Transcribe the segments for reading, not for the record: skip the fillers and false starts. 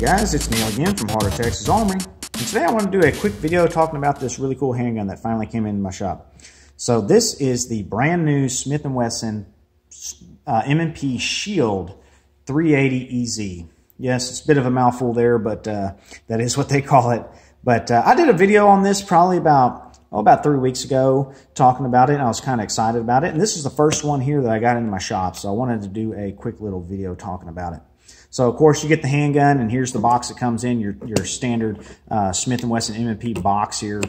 Guys, it's Neil again from Harder Texas Armory, and today I want to do a quick video talking about this really cool handgun that finally came into my shop. So this is the brand new Smith & Wesson M&P Shield 380 EZ. Yes, it's a bit of a mouthful there, but that is what they call it. But I did a video on this probably about 3 weeks ago talking about it, and I was kind of excited about it. And this is the first one here that I got into my shop, so I wanted to do a quick little video talking about it. So, of course, you get the handgun, and here's the box that comes in, your standard Smith & Wesson M&P box here.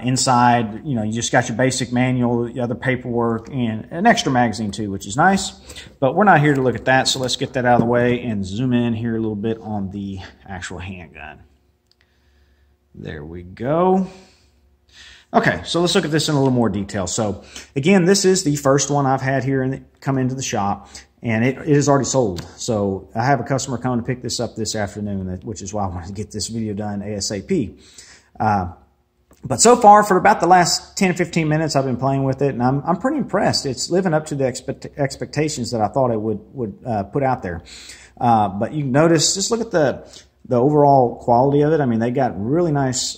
Inside, you just got your basic manual, the other paperwork, and an extra magazine, too, which is nice. But we're not here to look at that, so let's get that out of the way and zoom in here a little bit on the actual handgun. There we go. Okay, so let's look at this in a little more detail. So, again, this is the first one I've had here come into the shop. And it is already sold. So I have a customer coming to pick this up this afternoon, which is why I wanted to get this video done ASAP. But so far, for about the last 10 or 15 minutes, I've been playing with it, and I'm pretty impressed. It's living up to the expectations that I thought it would put out there. But you can notice, just look at the overall quality of it. I mean, they got really nice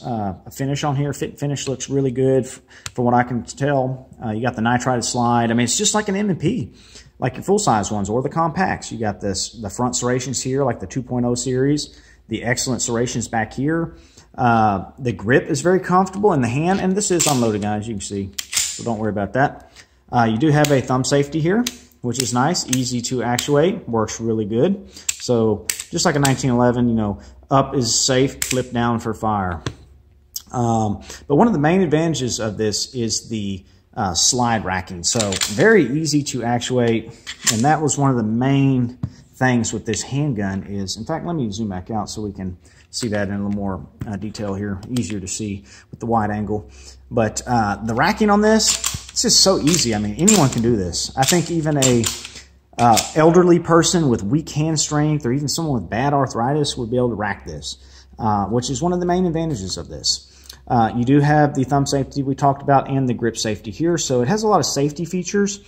finish on here. Fit and finish looks really good from what I can tell. You got the nitrided slide. I mean, it's just like an M&P. Like your full-size ones or the compacts. You got the front serrations here, like the 2.0 series, the excellent serrations back here. The grip is very comfortable in the hand, and this is unloaded, guys, you can see, so don't worry about that. You do have a thumb safety here, which is nice, easy to actuate, works really good. So just like a 1911, up is safe, flip down for fire. But one of the main advantages of this is the slide racking. So very easy to actuate, and that was one of the main things with this handgun is, in fact, let me zoom back out so we can see that in a little more detail here, easier to see with the wide angle. But the racking on this, it's just so easy. I mean, anyone can do this. I think even a elderly person with weak hand strength or even someone with bad arthritis would be able to rack this, which is one of the main advantages of this. You do have the thumb safety we talked about and the grip safety here. So it has a lot of safety features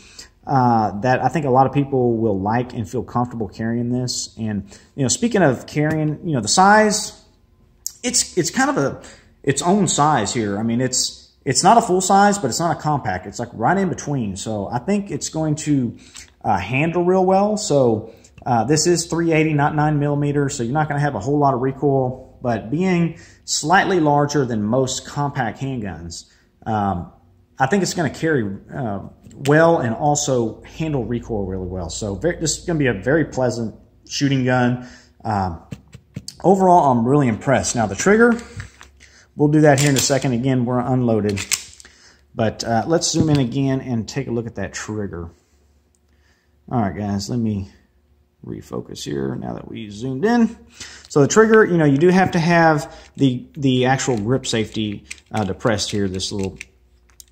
that I think a lot of people will like and feel comfortable carrying this. And, speaking of carrying, the size, it's kind of its own size here. I mean, it's not a full size, but it's not a compact. It's like right in between. So I think it's going to handle real well. So this is 380, not 9mm. So you're not going to have a whole lot of recoil. But being slightly larger than most compact handguns, I think it's going to carry well and also handle recoil really well. So this is going to be a very pleasant shooting gun. Overall, I'm really impressed. Now the trigger, we'll do that here in a second. Again, we're unloaded. But let's zoom in again and take a look at that trigger. All right, guys, let me refocus here now that we zoomed in. So the trigger, you do have to have the actual grip safety depressed here, this little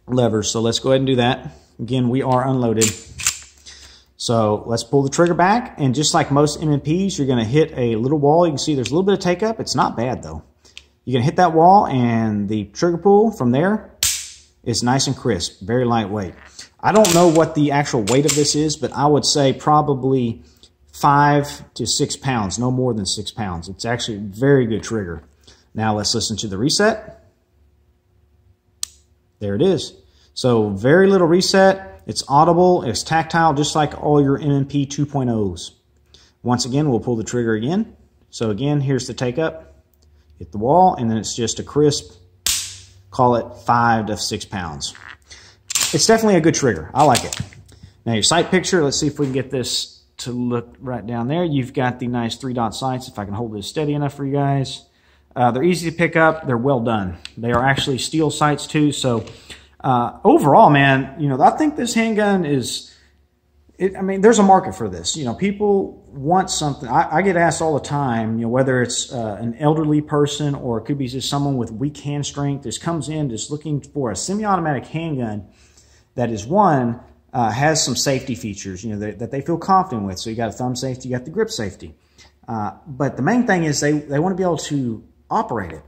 lever. So let's go ahead and do that. Again, we are unloaded. So let's pull the trigger back, and just like most M&Ps, you're going to hit a little wall. You can see there's a little bit of take up. It's not bad though. You're going to hit that wall, and the trigger pull from there is nice and crisp, very lightweight. I don't know what the actual weight of this is, but I would say probably 5 to 6 pounds, no more than 6 pounds. It's actually a very good trigger. Now let's listen to the reset. There it is. So very little reset. It's audible. It's tactile, just like all your M&P 2.0s. Once again, we'll pull the trigger again. So again, here's the take up. Hit the wall, and then it's just a crisp, call it 5 to 6 pounds. It's definitely a good trigger. I like it. Now your sight picture, let's see if we can get this to look right down there. You've got the nice 3-dot sights, if I can hold this steady enough for you guys. They're easy to pick up. They're well done. They are actually steel sights too. So overall, man, I think this handgun is, I mean, there's a market for this. People want something. I get asked all the time, whether it's an elderly person or it could be just someone with weak hand strength, just comes in just looking for a semi-automatic handgun that is has some safety features, that they feel confident with. So you got a thumb safety, you got the grip safety. But the main thing is they want to be able to operate it.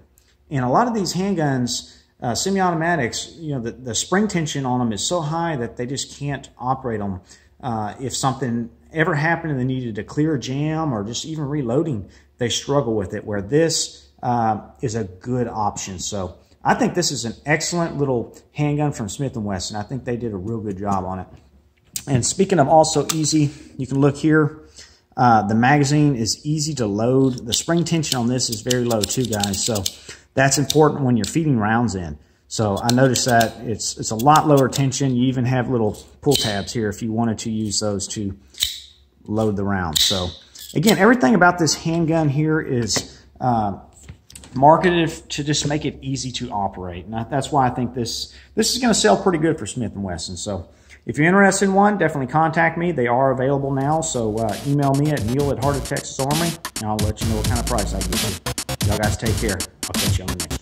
And a lot of these handguns, semi-automatics, the spring tension on them is so high that they just can't operate them if something ever happened and they needed to clear a jam or just even reloading, they struggle with it, where this is a good option. So I think this is an excellent little handgun from Smith & Wesson. I think they did a real good job on it. And speaking of also easy, you can look here. The magazine is easy to load. The spring tension on this is very low too, guys. So that's important when you're feeding rounds in. So I noticed that it's a lot lower tension. You even have little pull tabs here if you wanted to use those to load the rounds. So again, everything about this handgun here is marketed to just make it easy to operate. And that's why I think this is going to sell pretty good for Smith & Wesson. So if you're interested in one, definitely contact me. They are available now. So email me at Neil at Heart of Texas Armory, and I'll let you know what kind of price I give you. Y'all guys take care. I'll catch you on the next one.